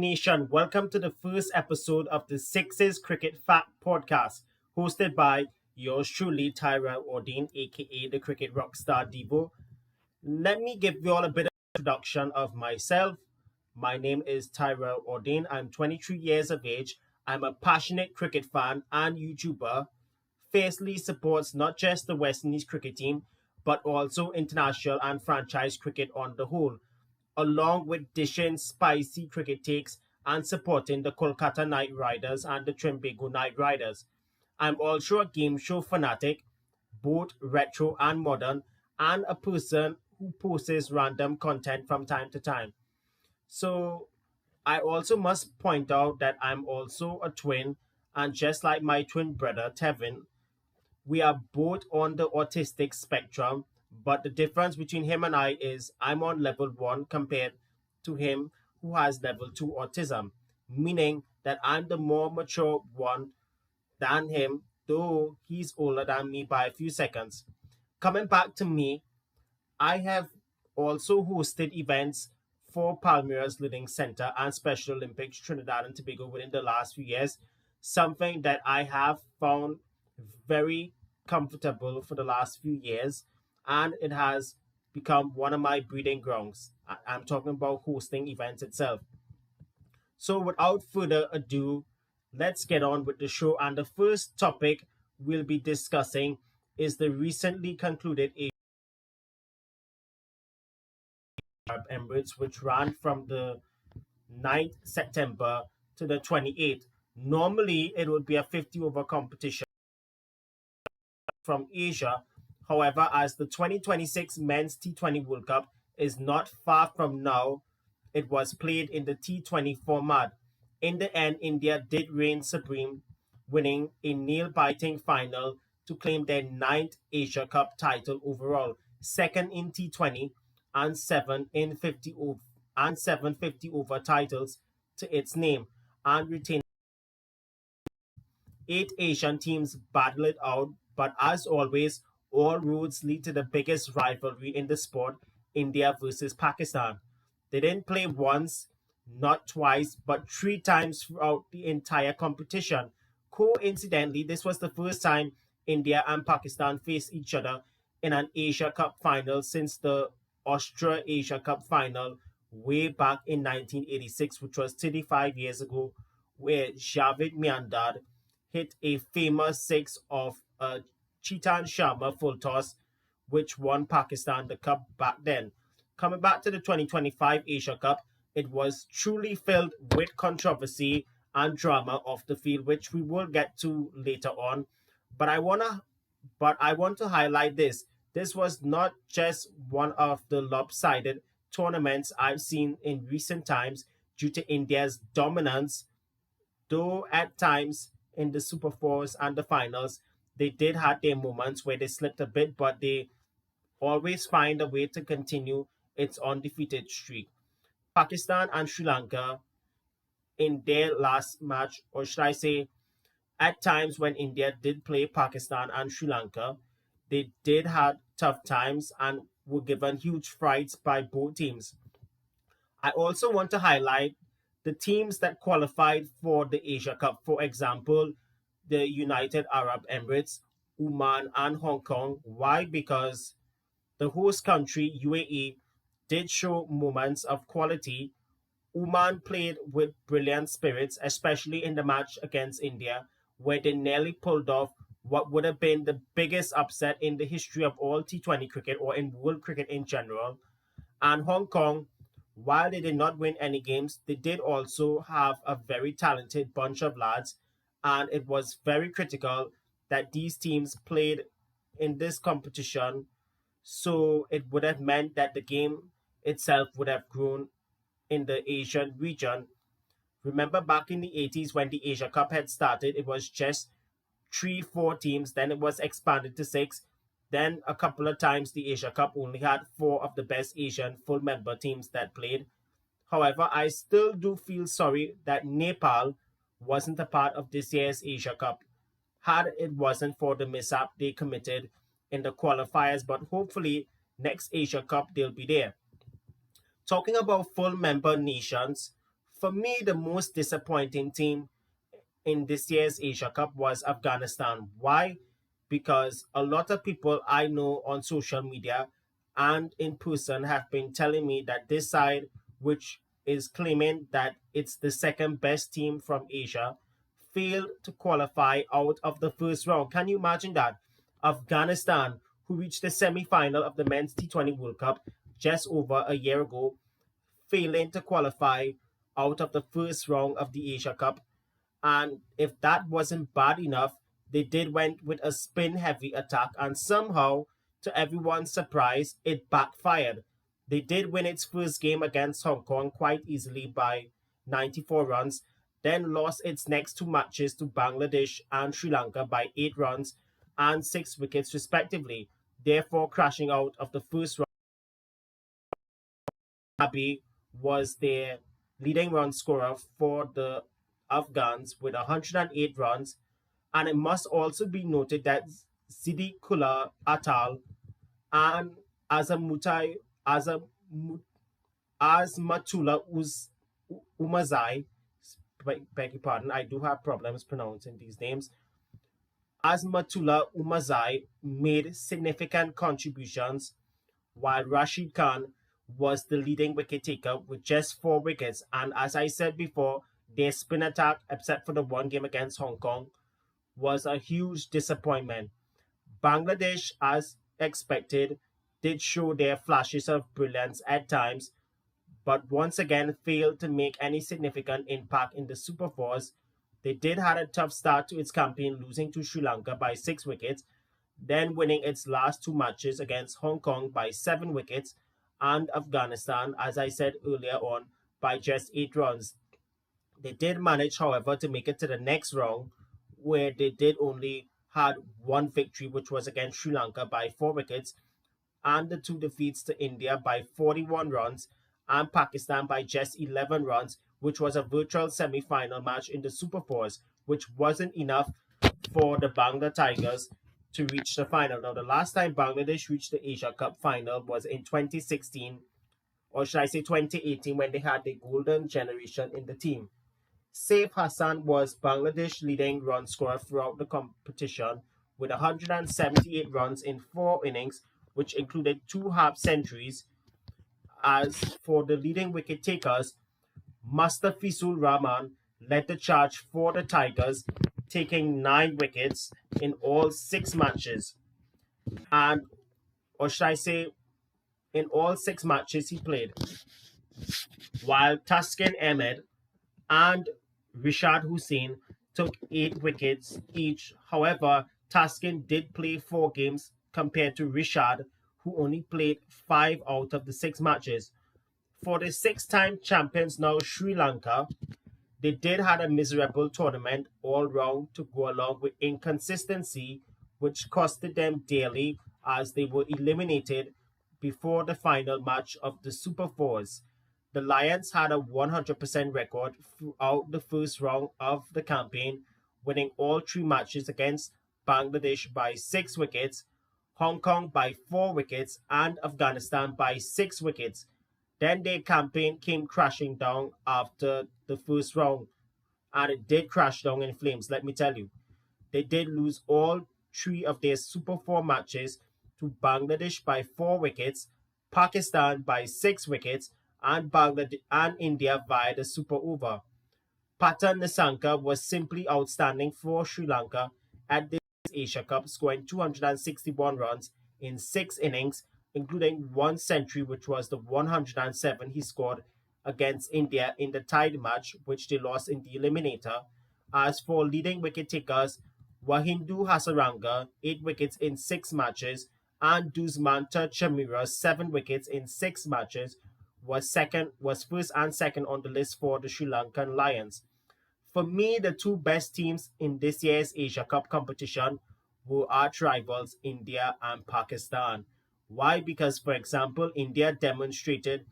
Nation. Welcome to the first episode of the Sixes Cricket Fact Podcast, hosted by yours truly, Tyrelle Audain, aka the Cricket Rockstar Devo. Let me give you all a bit of introduction of myself. My name is Tyrelle Audain. I'm 23 years of age. I'm a passionate cricket fan and YouTuber. Fiercely supports not just the West Indies cricket team, but also international and franchise cricket on the whole, along with dishing spicy cricket takes and supporting the Kolkata Knight Riders and the Trinbago Knight Riders. I'm also a game show fanatic, both retro and modern, and a person who posts random content from time to time. So I also must point out that I'm also a twin, and just like my twin brother Tevin, we are both on the autistic spectrum, but the difference between him and I is I'm on level 1 compared to him who has level 2 autism, meaning that I'm the more mature one than him, though he's older than me by a few seconds. Coming back to me, I have also hosted events for Palmyra's Learning Center and Special Olympics Trinidad and Tobago within the last few years, something that I have found very comfortable for the last few years, and it has become one of my breeding grounds. I'm talking about hosting events itself. So, without further ado, let's get on with the show. And the first topic we'll be discussing is the recently concluded Arab Emirates, which ran from the 9th September to the 28th. Normally, it would be a 50 over competition from Asia. However, as the 2026 Men's T20 World Cup is not far from now, it was played in the T20 format. In the end, India did reign supreme, winning a nail-biting final to claim their ninth Asia Cup title overall, second in T20 and seven 50 over titles to its name, and retain 8 Asian teams battle it out, but as always, all roads lead to the biggest rivalry in the sport, India versus Pakistan. They didn't play once, not twice, but 3 times throughout the entire competition. Coincidentally, this was the first time India and Pakistan faced each other in an Asia Cup final since the Austria Asia Cup final way back in 1986, which was 35 years ago, where Javed Miandad hit a famous six of Chetan Sharma full toss, which won Pakistan the cup back then. Coming back to the 2025 Asia Cup, it was truly filled with controversy and drama off the field, which we will get to later on. But I want to highlight this. This was not just one of the lopsided tournaments I've seen in recent times due to India's dominance, though at times in the Super Fours and the finals, they did have their moments where they slipped a bit, but they always find a way to continue its undefeated streak. Pakistan and Sri Lanka in their last match, or should I say, at times when India did play Pakistan and Sri Lanka, they did have tough times and were given huge frights by both teams. I also want to highlight the teams that qualified for the Asia Cup. For example, the United Arab Emirates, Oman, and Hong Kong. Why? Because the host country, UAE, did show moments of quality. Oman played with brilliant spirits, especially in the match against India, where they nearly pulled off what would have been the biggest upset in the history of all T20 cricket or in world cricket in general. And Hong Kong, while they did not win any games, they did also have a very talented bunch of lads. And it was very critical that these teams played in this competition. So it would have meant that the game itself would have grown in the Asian region. Remember back in the 80s when the Asia Cup had started, it was just 3, 4 teams. Then it was expanded to 6. Then a couple of times the Asia Cup only had 4 of the best Asian full member teams that played. However, I still do feel sorry that Nepal wasn't a part of this year's Asia Cup. Had it wasn't for the mishap they committed in the qualifiers, but hopefully next Asia Cup they'll be there. Talking about full member nations, For me, the most disappointing team in this year's Asia Cup was Afghanistan. Why? Because a lot of people I know on social media and in person have been telling me that this side, which is claiming that it's the second best team from Asia, failed to qualify out of the first round. Can you imagine that? Afghanistan, who reached the semi final of the men's T20 World Cup just over a year ago, failing to qualify out of the first round of the Asia Cup. And if that wasn't bad enough, they did went with a spin heavy attack, and somehow, to everyone's surprise, it backfired. They did win its first game against Hong Kong quite easily by 94 runs, then lost its next two matches to Bangladesh and Sri Lanka by 8 runs and 6 wickets respectively, therefore crashing out of the first round. Abi was their leading run scorer for the Afghans with 108 runs. And it must also be noted that Siddiqullah Atal and Azamutai Azam, Azmatullah Umazai, beg your pardon, I do have problems pronouncing these names. Azmatullah Umazai made significant contributions, while Rashid Khan was the leading wicket taker with just 4 wickets. And as I said before, their spin attack, except for the one game against Hong Kong, was a huge disappointment. Bangladesh, as expected, did show their flashes of brilliance at times, but once again failed to make any significant impact in the Super Fours. They did had a tough start to its campaign, losing to Sri Lanka by 6 wickets, then winning its last two matches against Hong Kong by 7 wickets, and Afghanistan, as I said earlier on, by just 8 runs. They did manage, however, to make it to the next round, where they did only had one victory, which was against Sri Lanka by 4 wickets, and the two defeats to India by 41 runs and Pakistan by just 11 runs, which was a virtual semi-final match in the Super Fours, which wasn't enough for the Bangla Tigers to reach the final. Now, the last time Bangladesh reached the Asia Cup final was in 2016, or should I say 2018, when they had the golden generation in the team. Saif Hassan was Bangladesh leading run scorer throughout the competition with 178 runs in 4 innings, which included 2 half centuries. As for the leading wicket takers, Mustafizur Rahman led the charge for the Tigers, taking 9 wickets in all 6 matches. And, or should I say, in all 6 matches he played, while Taskin Ahmed and Rishad Hussain took 8 wickets each. However, Taskin did play 4 games compared to Rishad, who only played 5 out of the 6 matches. For the 6-time champions now, Sri Lanka, they did had a miserable tournament all round to go along with inconsistency, which costed them dearly as they were eliminated before the final match of the Super Fours. The Lions had a 100% record throughout the first round of the campaign, winning all 3 matches against Bangladesh by 6 wickets, Hong Kong by 4 wickets, and Afghanistan by 6 wickets. Then their campaign came crashing down after the first round, and it did crash down in flames, let me tell you. They did lose all 3 of their Super 4 matches to Bangladesh by 4 wickets, Pakistan by 6 wickets, and Bangladesh and India via the Super Over. Patan Nisanka was simply outstanding for Sri Lanka at this Asia Cup, scoring 261 runs in 6 innings, including one century, which was the 107 he scored against India in the tied match, which they lost in the eliminator. As for leading wicket takers, Wahindu Hasaranga, 8 wickets in 6 matches, and Dusmanta Chamira, 7 wickets in 6 matches, was first and second on the list for the Sri Lankan Lions. For me, the two best teams in this year's Asia Cup competition were arch rivals India and Pakistan. Why? Because, for example, India demonstrated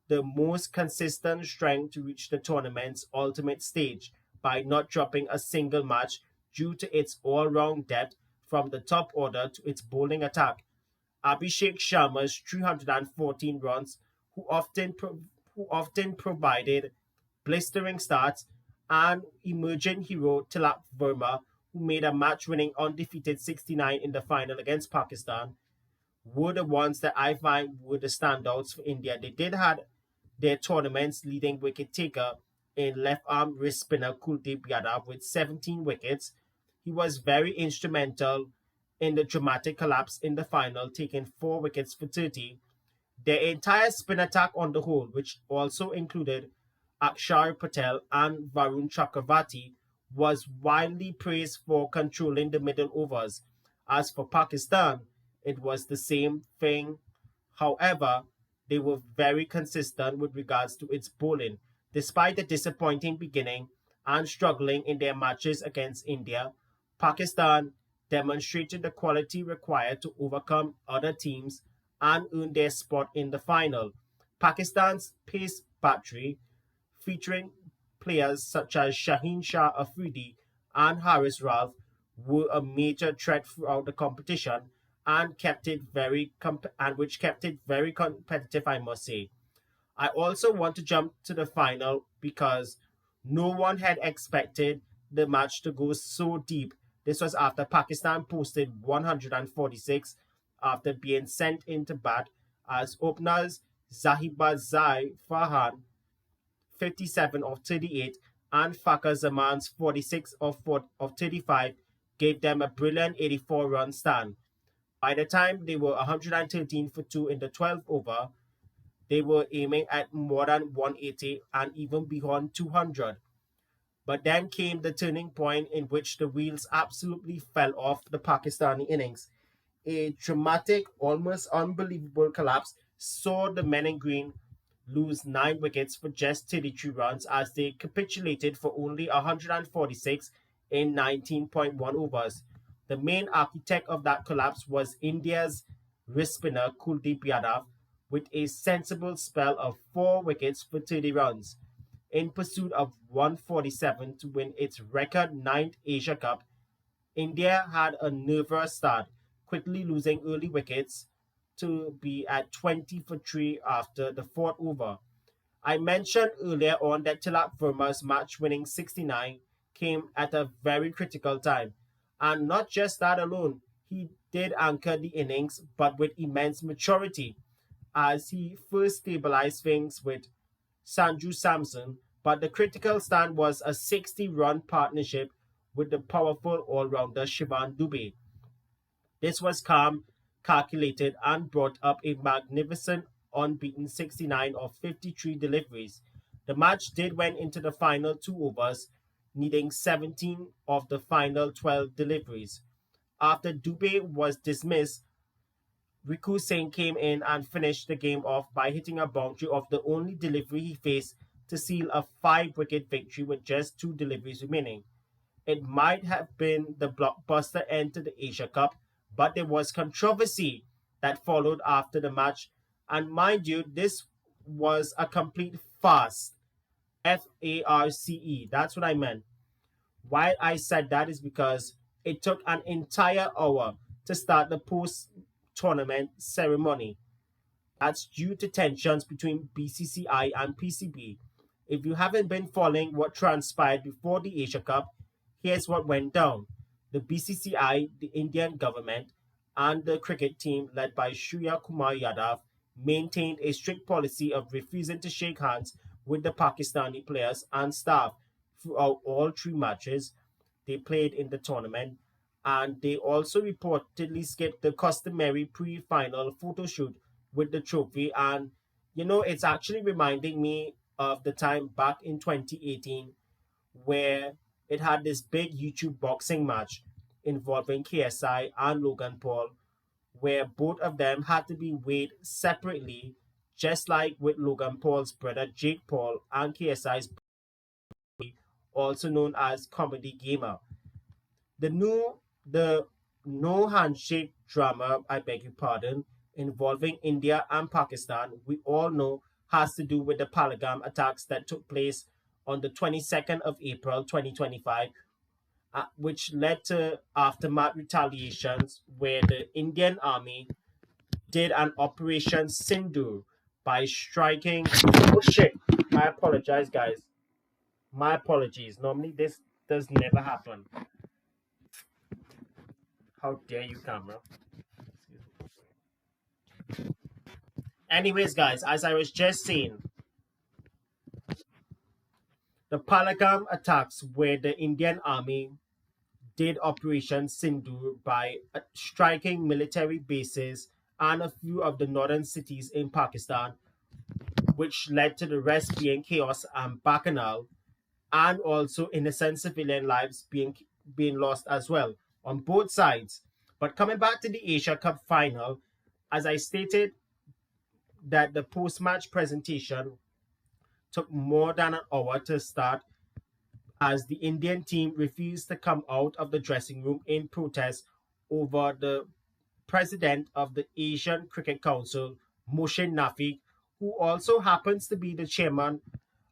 the most consistent strength to reach the tournament's ultimate stage by not dropping a single match due to its all round depth from the top order to its bowling attack. Abhishek Sharma's 314 runs, who often provided blistering start, and emerging hero Tilak Verma, who made a match-winning undefeated 69 in the final against Pakistan, were the ones that I find were the standouts for India. They did have their tournament's leading wicket taker in left arm wrist spinner Kuldeep Yadav with 17 wickets. He was very instrumental in the dramatic collapse in the final, taking 4 wickets for 30. Their entire spin attack on the whole, which also included Akshar Patel and Varun Chakravarti, was widely praised for controlling the middle overs. As for Pakistan, it was the same thing. However, they were very consistent with regards to its bowling. Despite the disappointing beginning and struggling in their matches against India, Pakistan demonstrated the quality required to overcome other teams and earn their spot in the final. Pakistan's pace battery, featuring players such as Shaheen Shah Afridi and Haris Ralph, were a major threat throughout the competition and kept it which kept it very competitive, I must say. I also want to jump to the final because no one had expected the match to go so deep. This was after Pakistan posted 146 after being sent into bat as openers Zahibazai Farhan 57 of 38 and Fakhar Zaman's 46 of 35 gave them a brilliant 84-run stand. By the time they were 113 for 2 in the 12th over, they were aiming at more than 180 and even beyond 200. But then came the turning point in which the wheels absolutely fell off the Pakistani innings. A dramatic, almost unbelievable collapse saw the men in green lose 9 wickets for just 33 runs as they capitulated for only 146 in 19.1 overs. The main architect of that collapse was India's wrist spinner Kuldeep Yadav with a sensible spell of 4 wickets for 30 runs. In pursuit of 147 to win its record ninth Asia Cup, India had a nervous start, quickly losing early wickets to be at 20 for 3 after the fourth over. I mentioned earlier on that Tilak Verma's match-winning 69 came at a very critical time. And not just that alone, he did anchor the innings, but with immense maturity, as he first stabilized things with Sanju Samson, but the critical stand was a 60-run partnership with the powerful all-rounder Shivan Dubey. This was calm, calculated, and brought up a magnificent unbeaten 69 of 53 deliveries. The match did went into the final 2 overs, needing 17 of the final 12 deliveries. After Dubey was dismissed, Riku Singh came in and finished the game off by hitting a boundary of the only delivery he faced to seal a 5 wicket victory with just 2 deliveries remaining. It might have been the blockbuster end to the Asia Cup, but there was controversy that followed after the match. And mind you, this was a complete farce. FARCE. That's what I meant. Why I said that is because it took an entire hour to start the post tournament ceremony. That's due to tensions between BCCI and PCB. If you haven't been following what transpired before the Asia Cup, here's what went down. The BCCI, the Indian government, and the cricket team led by Shriya Kumar Yadav maintained a strict policy of refusing to shake hands with the Pakistani players and staff throughout all 3 matches they played in the tournament, and they also reportedly skipped the customary pre-final photo shoot with the trophy. And it's actually reminding me of the time back in 2018 where it had this big YouTube boxing match involving KSI and Logan Paul, where both of them had to be weighed separately, just like with Logan Paul's brother Jake Paul and KSI's, also known as Comedy Gamer. The no handshake drama, I beg your pardon, involving India and Pakistan, we all know has to do with the Palagam attacks that took place on the 22nd of April 2025, which led to aftermath retaliations where the Indian army did an Operation Sindoor by striking. Oh shit! I apologize, guys. My apologies. Normally this does never happen. How dare you, camera? Anyways, guys, as I was just saying, the Palagam attacks where the Indian army did Operation Sindoor by striking military bases and a few of the northern cities in Pakistan, which led to the rest being chaos and bacchanal, and also innocent civilian lives being lost as well on both sides. But coming back to the Asia Cup final, as I stated that the post-match presentation took more than an hour to start as the Indian team refused to come out of the dressing room in protest over the president of the Asian Cricket Council, Moshin Nafi, who also happens to be the chairman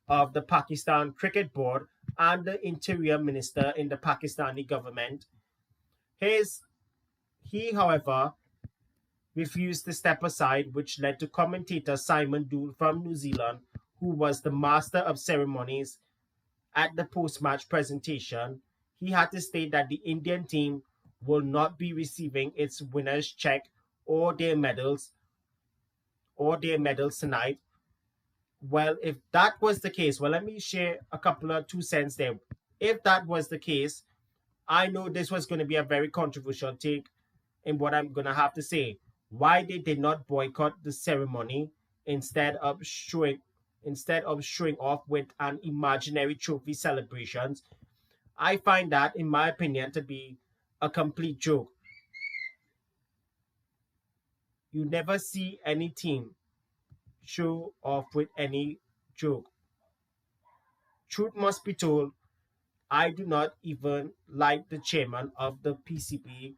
of the Pakistan Cricket Board and the interior minister in the Pakistani government. His, he, however, refused to step aside, which led to commentator Simon Dool from New Zealand, who was the master of ceremonies at the post-match presentation. He had to state that the Indian team will not be receiving its winners' check or their medals tonight. Well, if that was the case, well, let me share a couple of 2 cents there. If that was the case, I know this was going to be a very controversial take in what I'm going to have to say. Why they did not boycott the ceremony instead of showing off with an imaginary trophy celebrations, I find that, in my opinion, to be a complete joke. You never see any team show off with any joke. Truth must be told, I do not even like the chairman of the PCB,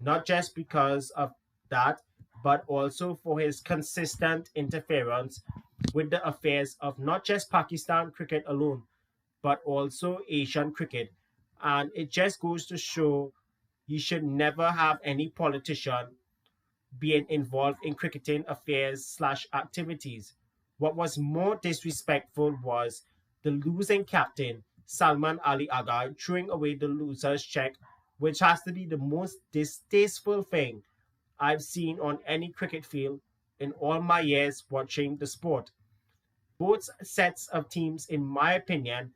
not just because of that, but also for his consistent interference with the affairs of not just Pakistan cricket alone, but also Asian cricket. And it just goes to show you should never have any politician being involved in cricketing affairs slash activities. What was more disrespectful was the losing captain, Salman Ali Aga, throwing away the loser's check, which has to be the most distasteful thing I've seen on any cricket field in all my years watching the sport. Both sets of teams, in my opinion,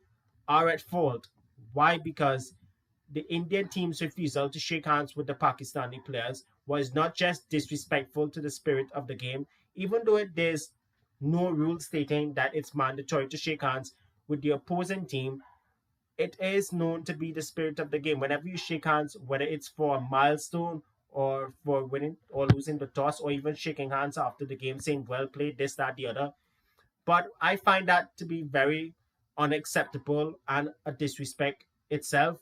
are at fault. Why? Because the Indian team's refusal to shake hands with the Pakistani players was not just disrespectful to the spirit of the game, even though there's no rule stating that it's mandatory to shake hands with the opposing team. It is known to be the spirit of the game. Whenever you shake hands, whether it's for a milestone or for winning or losing the toss, or even shaking hands after the game, saying well played, this, that, the other. But I find that to be very unacceptable and a disrespect itself.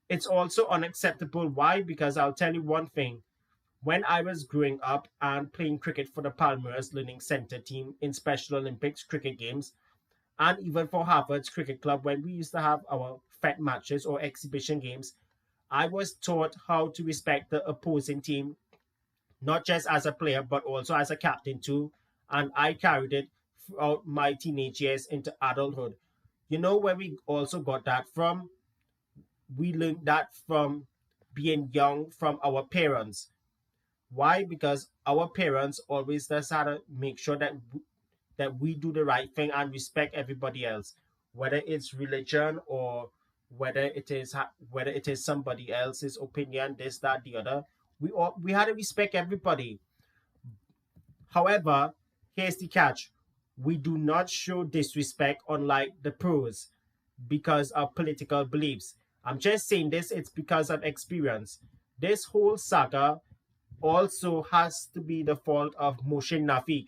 It's also unacceptable. Why? Because I'll tell you one thing. When I was growing up and playing cricket for the Palmeiras Learning Center team in Special Olympics cricket games, and even for Harvard's cricket club, when we used to have our FET matches or exhibition games, I was taught how to respect the opposing team, not just as a player, but also as a captain too. And I carried it throughout my teenage years into adulthood. You know where we also got that from? We learned that from being young from our parents. Why? Because our parents always just had to make sure that we do the right thing and respect everybody else, whether it's religion or whether it is somebody else's opinion, this, that, the other. We had to respect everybody. However, here's the catch: we do not show disrespect unlike the pros because of political beliefs. I'm just saying this, it's because of experience. This whole saga also has to be the fault of Moshe Nafik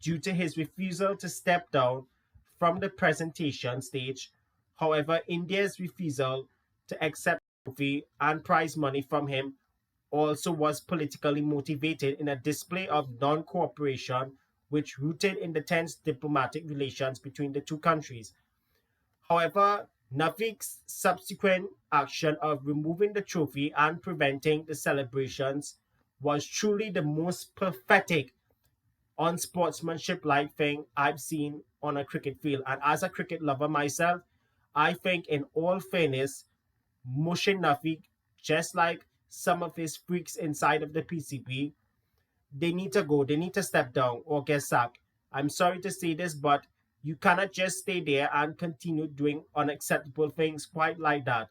due to his refusal to step down from the presentation stage. However, India's refusal to accept the trophy and prize money from him also was politically motivated in a display of non cooperation, which rooted in the tense diplomatic relations between the two countries. However, Navik's subsequent action of removing the trophy and preventing the celebrations was truly the most pathetic, unsportsmanship like thing I've seen on a cricket field. And as a cricket lover myself, I think, in all fairness, Moshe Nafi, just like some of his freaks inside of the PCP, they need to go. They need to step down or get sacked. I'm sorry to say this, but you cannot just stay there and continue doing unacceptable things quite like that.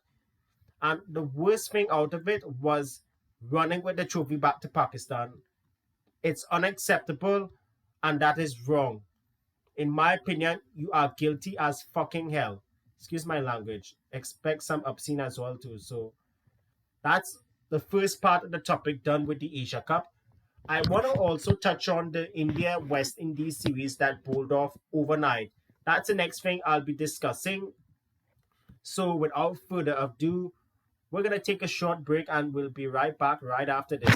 And the worst thing out of it was running with the trophy back to Pakistan. It's unacceptable and that is wrong. In my opinion, you are guilty as fucking hell. Excuse my language. Expect some obscene as well too. So that's the first part of the topic done with the Asia Cup. I want to also touch on the India West Indies series that pulled off overnight. That's the next thing I'll be discussing. So without further ado, we're going to take a short break and we'll be right back right after this.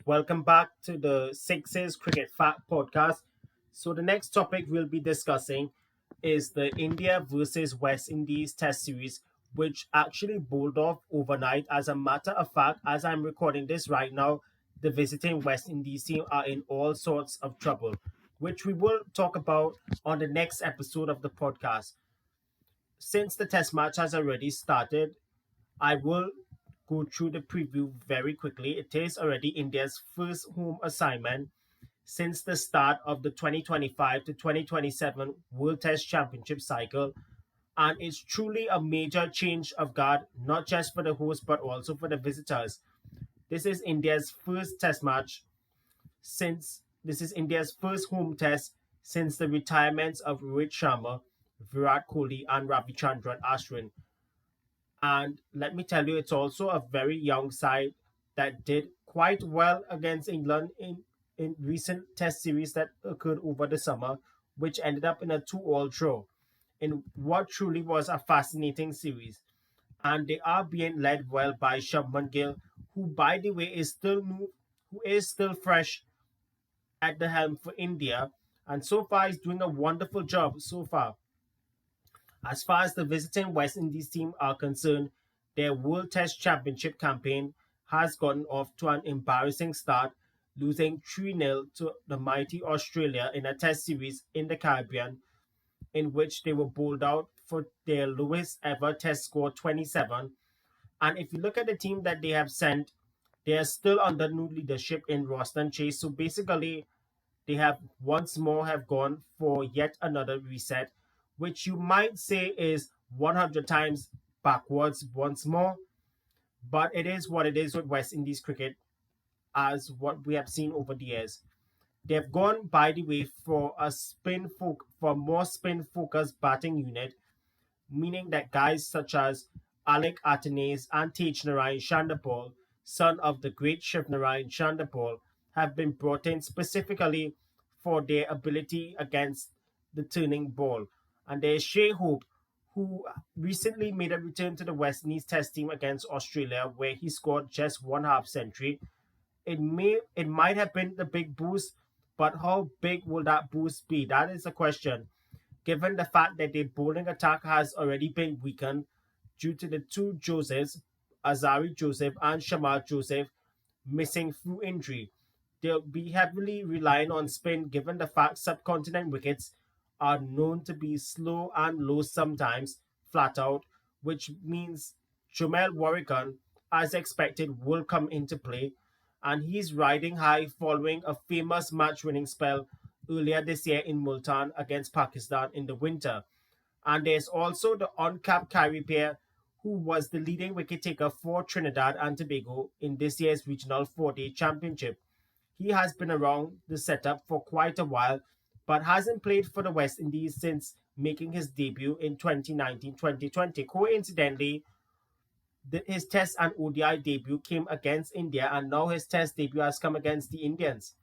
Welcome back to the Sixes Cricket Fact Podcast. So the next topic we'll be discussing is the India versus West Indies Test Series, which actually bowled off overnight. As a matter of fact, as I'm recording this right now, the visiting West Indies team are in all sorts of trouble, which we will talk about on the next episode of the podcast. Since the test match has already started, I will go through the preview very quickly. It is already India's first home assignment since the start of the 2025 to 2027 World Test Championship cycle, and it's truly a major change of guard, not just for the host but also for the visitors. This is India's first test match since this is India's first home test since the retirements of Rohit Sharma, Virat Kohli, and Ravichandran Ashwin. And let me tell you, it's also a very young side that did quite well against England in recent test series that occurred over the summer, which ended up in a 2-all draw in what truly was a fascinating series. And they are being led well by Shubman Gill, who, by the way, is still new, who is still fresh at the helm for India, and so far is doing a wonderful job so far. As far as the visiting West Indies team are concerned, their World Test Championship campaign has gotten off to an embarrassing start, losing 3-0 to the mighty Australia in a test series in the Caribbean, in which they were bowled out for their lowest ever test score, 27. And if you look at the team that they have sent, they are still under new leadership in Roston Chase. So basically, they have once more have gone for yet another reset, which you might say is 100 times backwards once more. But it is what it is with West Indies cricket, as what we have seen over the years. They've gone, by the way, for a more spin focused batting unit, meaning that guys such as Alec Atenes and Tej Narayan Chandapal, son of the great Shiv Narayan Chandapal, have been brought in specifically for their ability against the turning ball. And there's Shea Hope, who recently made a return to the West Indies Test team against Australia, where he scored just one half century. It might have been the big boost, but how big will that boost be? That is the question. Given the fact that their bowling attack has already been weakened due to the two Josephs, Azari Joseph and Shamar Joseph, missing through injury. They'll be heavily relying on spin given the fact subcontinent wickets are known to be slow and low sometimes, flat out, which means Jomel Warrican, as expected, will come into play, and he's riding high following a famous match winning spell earlier this year in Multan against Pakistan in the winter. And there's also the uncapped Kyrie pair, who was the leading wicket taker for Trinidad and Tobago in this year's Regional 4-Day Championship. He has been around the setup for quite a while, but hasn't played for the West Indies since making his debut in 2019-2020. Coincidentally, his Test and ODI debut came against India, and now his Test debut has come against the Indians.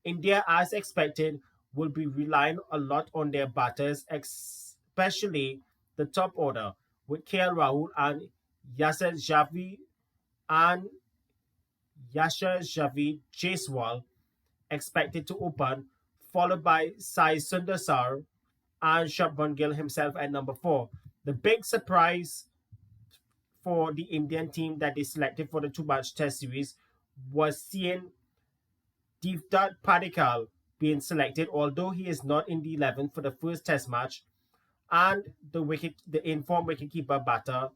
India, as expected, will be relying a lot on their batters, especially the top order, with KL Rahul and Yasser Javi and Yasser Javi Jaiswal expected to open, followed by Sai Sundarsar and Shubman Gill himself at number 4. The big surprise for the Indian team that they selected for the two-match test series was seeing Devdutt Padikkal being selected, although he is not in the 11 for the first test match, and the informed wicketkeeper batter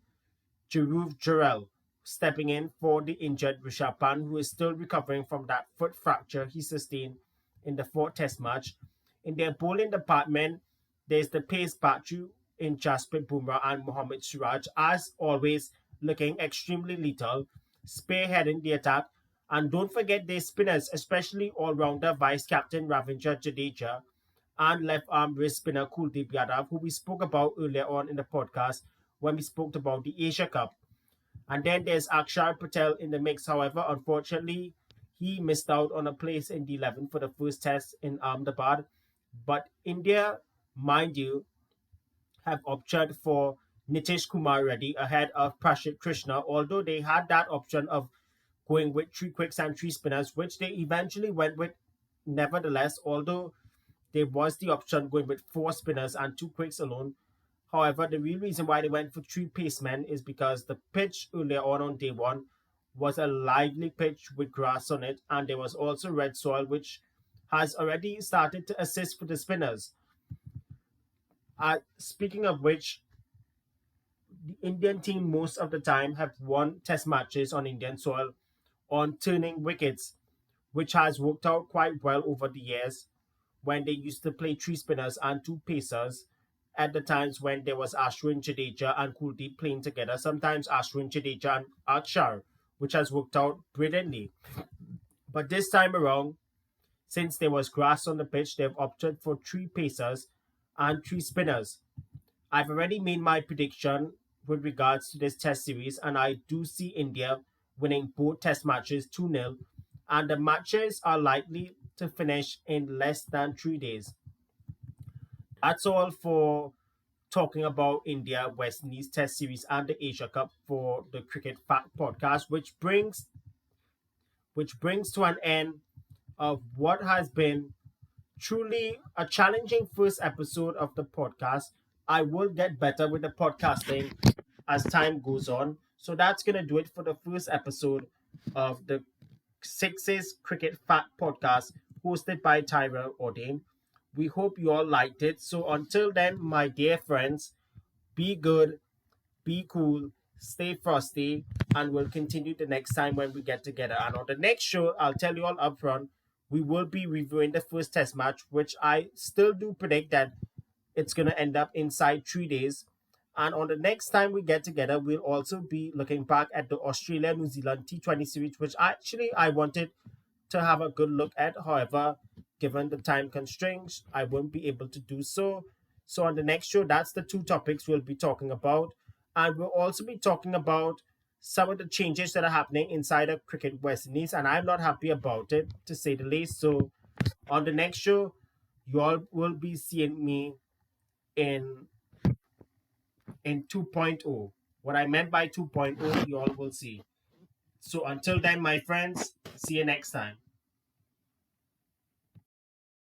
Dhruv Jurel stepping in for the injured Rishabh Pant, who is still recovering from that foot fracture he sustained in the fourth test match. In their bowling department, there's the pace battery in Jasprit Bumrah and Mohammad Siraj, as always, looking extremely lethal, spearheading the attack. And don't forget their spinners, especially all-rounder vice-captain Ravindra Jadeja and left-arm wrist spinner Kuldeep Yadav, who we spoke about earlier on in the podcast when we spoke about the Asia Cup. And then there's Akshar Patel in the mix. However, unfortunately, he missed out on a place in the 11 for the first test in Ahmedabad. But India, mind you, have opted for Nitish Kumar Reddy ahead of Prashit Krishna, although they had that option of going with three quicks and three spinners, which they eventually went with nevertheless, although there was the option going with four spinners and two quicks alone. However, the real reason why they went for three pacemen is because the pitch earlier on day one was a lively pitch with grass on it, and there was also red soil, which has already started to assist for the spinners. Speaking of which, the Indian team most of the time have won test matches on Indian soil on turning wickets, which has worked out quite well over the years when they used to play three spinners and two pacers at the times when there was Ashwin Jadeja and Kuldeep playing together, sometimes Ashwin Jadeja and Akshar, which has worked out brilliantly. But this time around, since there was grass on the pitch, they've opted for three pacers and three spinners. I've already made my prediction with regards to this test series, and I do see India winning both test matches 2-0, and the matches are likely to finish in less than 3 days. That's all for talking about India West Indies Test Series and the Asia Cup for the Cricket Fact Podcast, which brings to an end of what has been truly a challenging first episode of the podcast. I will get better with the podcasting as time goes on. So that's gonna do it for the first episode of the Sixes Cricket Fact Podcast hosted by Tyrelle Audain. We hope you all liked it. So until then, my dear friends, be good, be cool, stay frosty, and we'll continue the next time when we get together. And on the next show, I'll tell you all upfront, we will be reviewing the first test match, which I still do predict that it's going to end up inside 3 days. And on the next time we get together, we'll also be looking back at the Australia New Zealand T20 series, which actually I wanted to have a good look at. However, given the time constraints, I won't be able to do so. So on the next show, that's the two topics we'll be talking about. And we'll also be talking about some of the changes that are happening inside of Cricket West Indies, and I'm not happy about it, to say the least. So on the next show, you all will be seeing me in 2.0. What I meant by 2.0, you all will see. So until then, my friends, see you next time.